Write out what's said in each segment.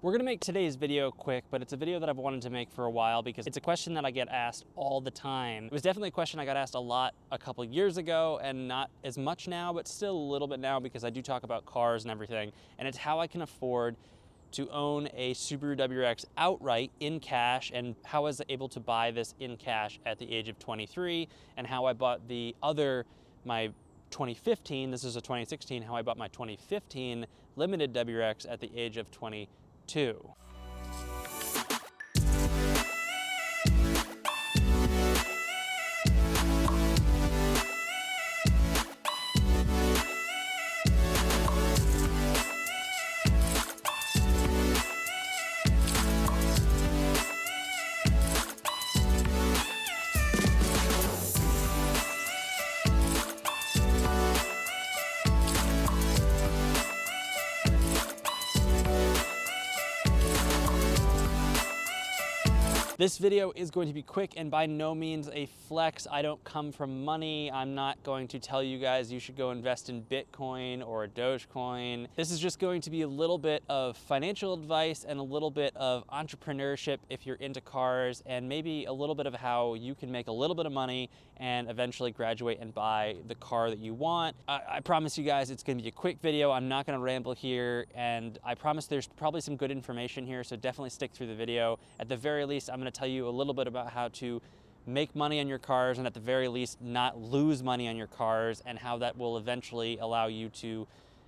We're gonna make today's video quick, but it's a video that I've wanted to make for a while because it's a question that I get asked all the time. It was definitely a question I got asked a lot a couple years ago, and not as much now, but still a little bit now because I do talk about cars and everything. And it's how I can afford to own a Subaru WRX outright in cash, and how I was able to buy this in cash at the age of 23, and how I bought my 2015, this is a 2016, how I bought my 2015 limited WRX at the age of 22. This video is going to be quick and by no means a flex. I don't come from money. I'm not going to tell you guys you should go invest in Bitcoin or Dogecoin. This is just going to be a little bit of financial advice and a little bit of entrepreneurship if you're into cars, and maybe a little bit of how you can make a little bit of money and eventually graduate and buy the car that you want. I promise you guys it's going to be a quick video. I'm not going to ramble here, and I promise there's probably some good information here, so definitely stick through the video. At the very least, I'm going to tell you a little bit about how to make money on your cars, and at the very least not lose money on your cars, and how that will eventually allow you to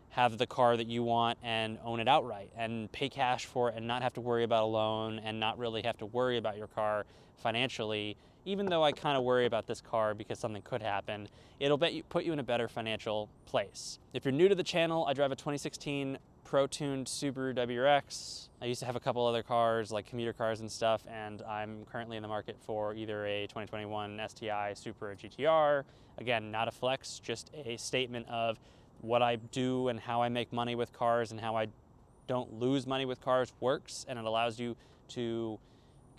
have the car that you want and own it outright and pay cash for it and not have to worry about a loan and not really have to worry about your car financially. Even though I kind of worry about this car because something could happen, it'll put you in a better financial place. If you're new to the channel, I drive a 2016 Pro-tuned Subaru WRX. I used to have a couple other cars, like commuter cars and stuff, and I'm currently in the market for either a 2021 STI, Super, or GTR. Again, not a flex, just a statement of what I do and how I make money with cars and how I don't lose money with cars works, and it allows you to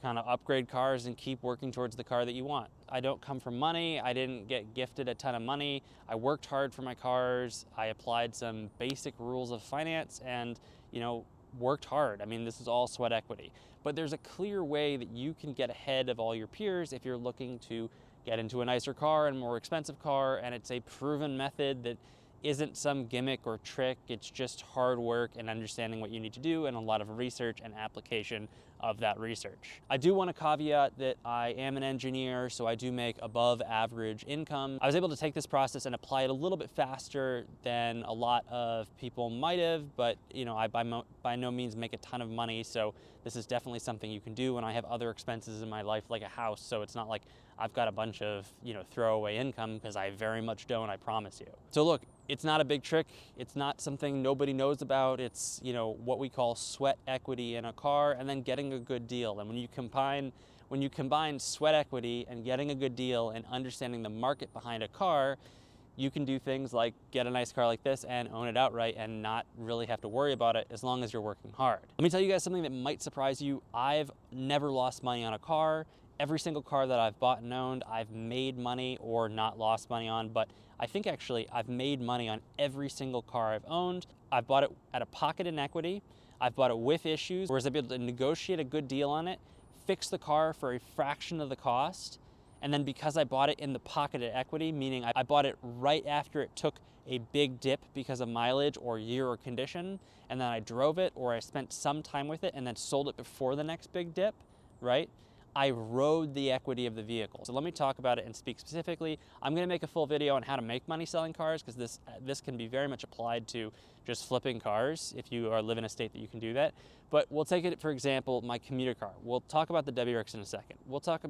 kind of upgrade cars and keep working towards the car that you want. I don't come from money. I didn't get gifted a ton of money. I worked hard for my cars. I applied some basic rules of finance and, worked hard. I mean, this is all sweat equity. But there's a clear way that you can get ahead of all your peers if you're looking to get into a nicer car and more expensive car, and it's a proven method that isn't some gimmick or trick. It's just hard work and understanding what you need to do and a lot of research and application of that research. I do want to caveat that I am an engineer, so I do make above average income. I was able to take this process and apply it a little bit faster than a lot of people might have, but I by no means make a ton of money, so this is definitely something you can do, and I have other expenses in my life like a house, so it's not like I've got a bunch of throwaway income, because I very much don't, I promise you. So look, it's not a big trick. It's not something nobody knows about. It's what we call sweat equity in a car, and then getting a good deal. And when you combine sweat equity and getting a good deal and understanding the market behind a car, you can do things like get a nice car like this and own it outright and not really have to worry about it as long as you're working hard. Let me tell you guys something that might surprise you. I've never lost money on a car. Every single car that I've bought and owned, I've made money or not lost money on, but I think actually I've made money on every single car I've owned. I've bought it at a pocket in equity. I've bought it with issues, whereas I've been able to negotiate a good deal on it, fix the car for a fraction of the cost, and then because I bought it in the pocket of equity, meaning I bought it right after it took a big dip because of mileage or year or condition, and then I drove it or I spent some time with it and then sold it before the next big dip, right? I rode the equity of the vehicle. So let me talk about it and speak specifically. I'm gonna make a full video on how to make money selling cars, because this can be very much applied to just flipping cars if you live in a state that you can do that. But we'll take it, for example, my commuter car. We'll talk about the WRX in a second. We'll talk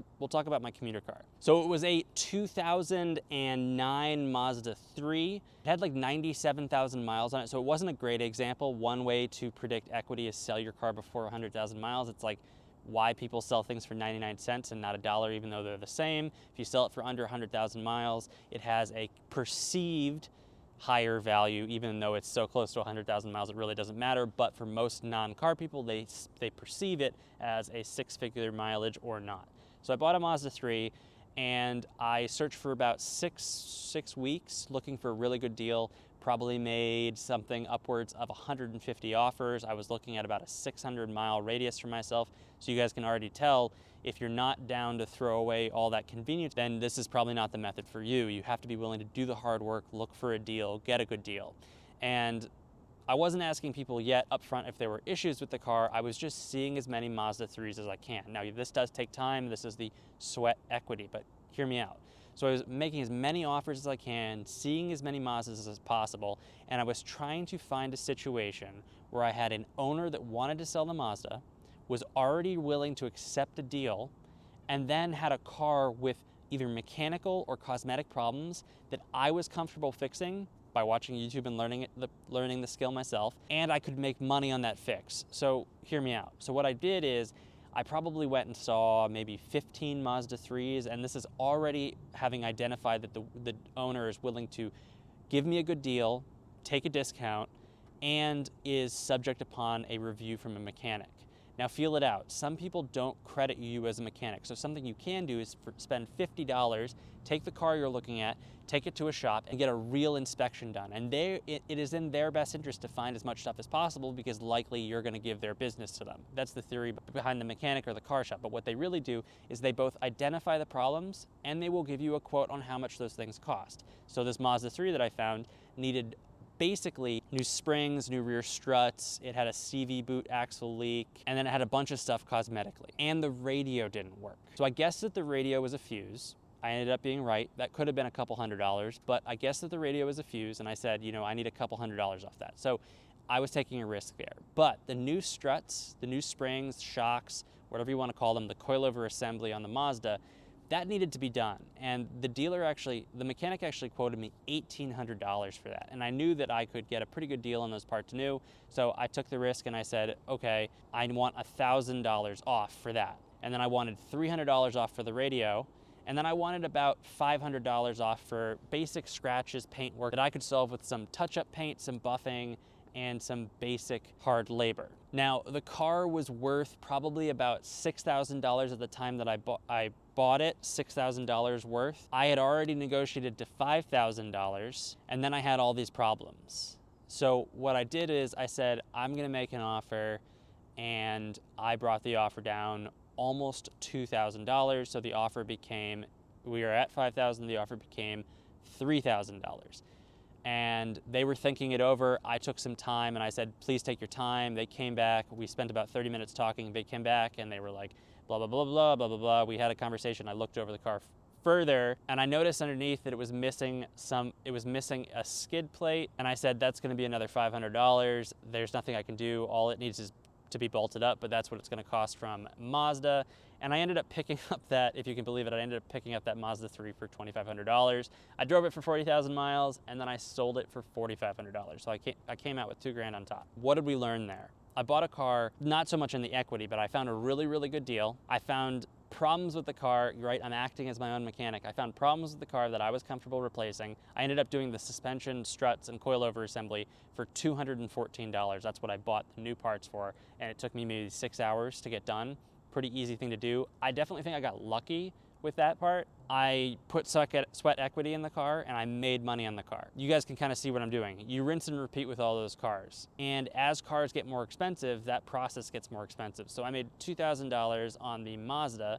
about my commuter car. So it was a 2009 Mazda 3. It had like 97,000 miles on it, so it wasn't a great example. One way to predict equity is sell your car before 100,000 miles. It's like why people sell things for 99 cents and not a dollar, even though they're the same. If you sell it for under 100,000 miles, it has a perceived higher value, even though it's so close to 100,000 miles, it really doesn't matter. But for most non-car people, they perceive it as a six-figure mileage or not. So I bought a Mazda 3, and I searched for about six weeks looking for a really good deal, probably made something upwards of 150 offers. I was looking at about a 600-mile radius for myself. So you guys can already tell, if you're not down to throw away all that convenience, then this is probably not the method for you. You have to be willing to do the hard work, look for a deal, get a good deal. And I wasn't asking people yet up front if there were issues with the car. I was just seeing as many Mazda 3s as I can. Now, this does take time. This is the sweat equity, but hear me out. So I was making as many offers as I can, seeing as many Mazdas as possible, and I was trying to find a situation where I had an owner that wanted to sell the Mazda, was already willing to accept a deal, and then had a car with either mechanical or cosmetic problems that I was comfortable fixing by watching YouTube and learning the skill myself, and I could make money on that fix. So hear me out. So what I did is I probably went and saw maybe 15 Mazda 3s, and this is already having identified that the owner is willing to give me a good deal, take a discount, and is subject upon a review from a mechanic. Now feel it out. Some people don't credit you as a mechanic. So something you can do is spend $50, take the car you're looking at, take it to a shop and get a real inspection done. And it is in their best interest to find as much stuff as possible, because likely you're gonna give their business to them. That's the theory behind the mechanic or the car shop. But what they really do is they both identify the problems and they will give you a quote on how much those things cost. So this Mazda 3 that I found needed basically new springs, new rear struts, it had a CV boot axle leak, and then it had a bunch of stuff cosmetically. And the radio didn't work. So I guessed that the radio was a fuse. I ended up being right. That could have been a couple $100, but I guessed that the radio was a fuse, and I said, you know, I need a couple $100 off that. So I was taking a risk there. But the new struts, the new springs, shocks, whatever you want to call them, the coilover assembly on the Mazda, that needed to be done. And the mechanic actually quoted me $1,800 for that. And I knew that I could get a pretty good deal on those parts new. So I took the risk and I said, okay, I want $1,000 off for that. And then I wanted $300 off for the radio. And then I wanted about $500 off for basic scratches, paint work that I could solve with some touch-up paint, some buffing, and some basic hard labor. Now, the car was worth probably about $6,000 at the time that I bought it, $6,000 worth. I had already negotiated to $5,000, and then I had all these problems. So what I did is I said, I'm gonna make an offer, and I brought the offer down almost $2,000. So the offer became, we were at $5,000, the offer became $3,000. And they were thinking it over. I took some time and I said, please take your time. They came back. We spent about 30 minutes talking. They came back and they were like, blah, blah, blah, blah, blah, blah, blah. We had a conversation. I looked over the car further and I noticed underneath that it was missing a skid plate. And I said, that's gonna be another $500. There's nothing I can do. All it needs is to be bolted up, but that's what it's gonna cost from Mazda. And I ended up picking up that, if you can believe it, I ended up picking up that Mazda 3 for $2,500. I drove it for 40,000 miles and then I sold it for $4,500. So I came out with $2,000 on top. What did we learn there? I bought a car, not so much in the equity, but I found a really, really good deal. I found problems with the car, right? I'm acting as my own mechanic. I found problems with the car that I was comfortable replacing. I ended up doing the suspension, struts, and coilover assembly for $214. That's what I bought the new parts for, and it took me maybe 6 hours to get done. Pretty easy thing to do. I definitely think I got lucky with that part. I put sweat equity in the car and I made money on the car. You guys can kind of see what I'm doing. You rinse and repeat with all those cars. And as cars get more expensive, that process gets more expensive. So I made $2,000 on the Mazda,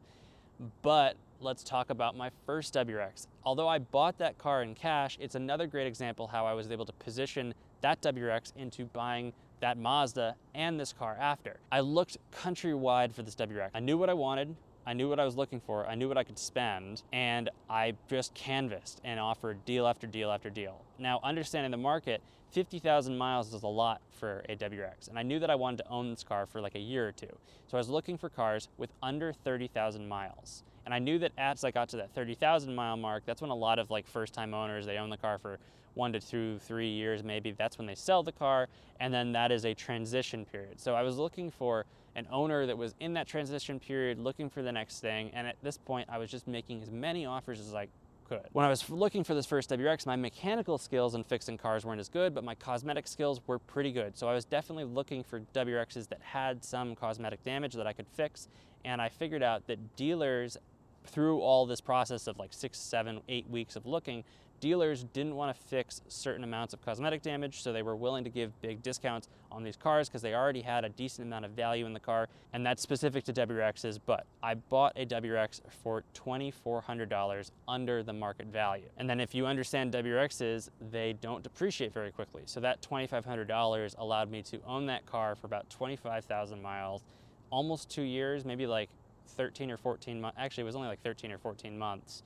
but let's talk about my first WRX. Although I bought that car in cash, it's another great example how I was able to position that WRX into buying that Mazda and this car after. I looked countrywide for this WRX. I knew what I wanted, I knew what I was looking for, I knew what I could spend, and I just canvassed and offered deal after deal after deal. Now, understanding the market, 50,000 miles is a lot for a WRX, and I knew that I wanted to own this car for like a year or two. So I was looking for cars with under 30,000 miles. And I knew that as I got to that 30,000 mile mark, that's when a lot of like first time owners, they own the car for 1 to 2, 3 years maybe. That's when they sell the car, and then that is a transition period. So I was looking for an owner that was in that transition period, looking for the next thing, and at this point I was just making as many offers as I could. When I was looking for this first WRX, my mechanical skills in fixing cars weren't as good, but my cosmetic skills were pretty good. So I was definitely looking for WRXs that had some cosmetic damage that I could fix, and I figured out that dealers, through all this process of like 6, 7, 8 weeks of looking, dealers didn't want to fix certain amounts of cosmetic damage, so they were willing to give big discounts on these cars because they already had a decent amount of value in the car, and that's specific to WRXs. But I bought a WRX for $2,400 under the market value. And then if you understand WRXs, they don't depreciate very quickly. So that $2,500 allowed me to own that car for about 25,000 miles, almost 2 years, maybe like 13 or 14 months. Actually, it was only like 13 or 14 months.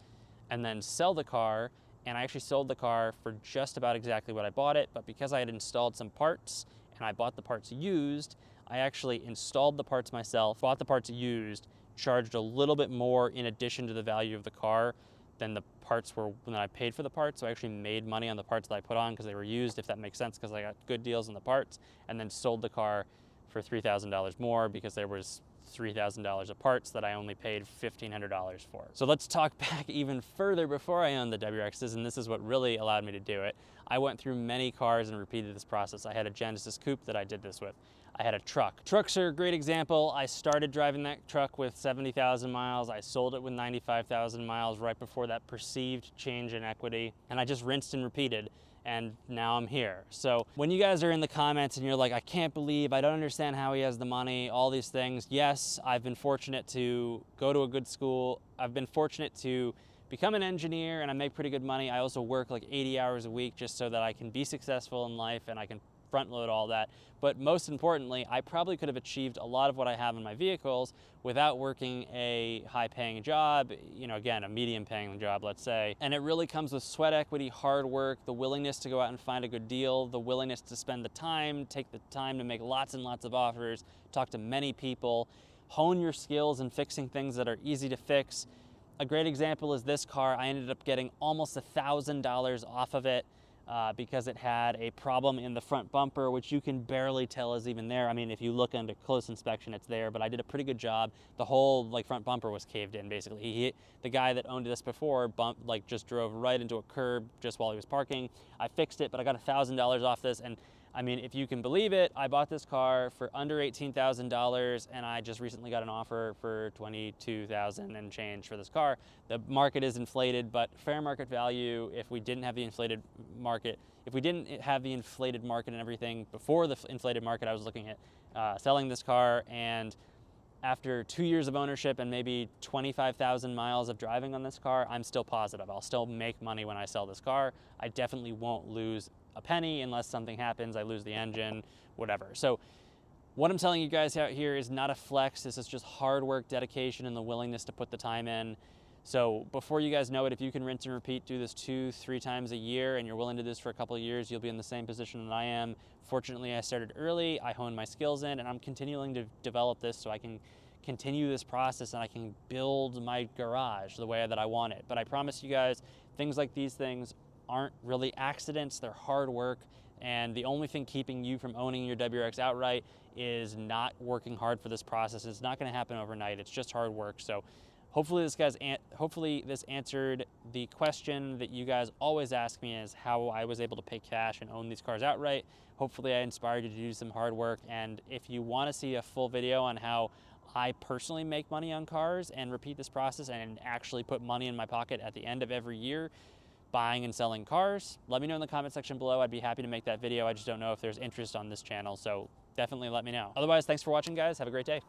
And then sell the car. And I actually sold the car for just about exactly what I bought it, but because I had installed some parts and I bought the parts used, I actually installed the parts myself, bought the parts used, charged a little bit more in addition to the value of the car than the parts were when I paid for the parts. So I actually made money on the parts that I put on because they were used, if that makes sense, because I got good deals on the parts, and then sold the car for $3,000 more because there was $3,000 of parts that I only paid $1,500 for. So let's talk back even further before I owned the WRXs, and this is what really allowed me to do it. I went through many cars and repeated this process. I had a Genesis Coupe that I did this with. I had a truck. Trucks are a great example. I started driving that truck with 70,000 miles. I sold it with 95,000 miles right before that perceived change in equity, and I just rinsed and repeated. And now I'm here. So when you guys are in the comments and you're like, I can't believe, I don't understand how he has the money, all these things. Yes, I've been fortunate to go to a good school. I've been fortunate to become an engineer and I make pretty good money. I also work like 80 hours a week just so that I can be successful in life and I can front load all that. But most importantly, I probably could have achieved a lot of what I have in my vehicles without working a high paying job, you know, again, a medium paying job, let's say. And it really comes with sweat equity, hard work, the willingness to go out and find a good deal, the willingness to spend the time, take the time to make lots and lots of offers, talk to many people, hone your skills in fixing things that are easy to fix. A great example is this car. I ended up getting almost $1,000 off of it. Because it had a problem in the front bumper, which you can barely tell is even there. I mean, if you look under close inspection, it's there, but I did a pretty good job. The whole front bumper was caved in, basically. The guy that owned this before just drove right into a curb just while he was parking. I fixed it, but I got $1,000 off this, and I mean, if you can believe it, I bought this car for under $18,000, and I just recently got an offer for $22,000 and change for this car. The market is inflated, but fair market value, if we didn't have the inflated market, and everything before the inflated market, I was looking at selling this car, and after 2 years of ownership and maybe 25,000 miles of driving on this car, I'm still positive. I'll still make money when I sell this car. I definitely won't lose a penny unless something happens, I lose the engine, whatever. So what I'm telling you guys out here is not a flex. This is just hard work, dedication, and the willingness to put the time in. So before you guys know it, if you can rinse and repeat, do this 2-3 times a year, and you're willing to do this for a couple of years, you'll be in the same position that I am. Fortunately, I started early, I honed my skills in, and I'm continuing to develop this so I can continue this process and I can build my garage the way that I want it. But I promise you guys, things like these things aren't really accidents, they're hard work, and the only thing keeping you from owning your WRX outright is not working hard for this process. It's not gonna happen overnight, it's just hard work. So hopefully this answered the question that you guys always ask me, is how I was able to pay cash and own these cars outright. Hopefully I inspired you to do some hard work, and if you wanna see a full video on how I personally make money on cars and repeat this process and actually put money in my pocket at the end of every year, buying and selling cars, let me know in the comment section below. I'd be happy to make that video. I just don't know if there's interest on this channel, so definitely let me know. Otherwise, thanks for watching, guys. Have a great day.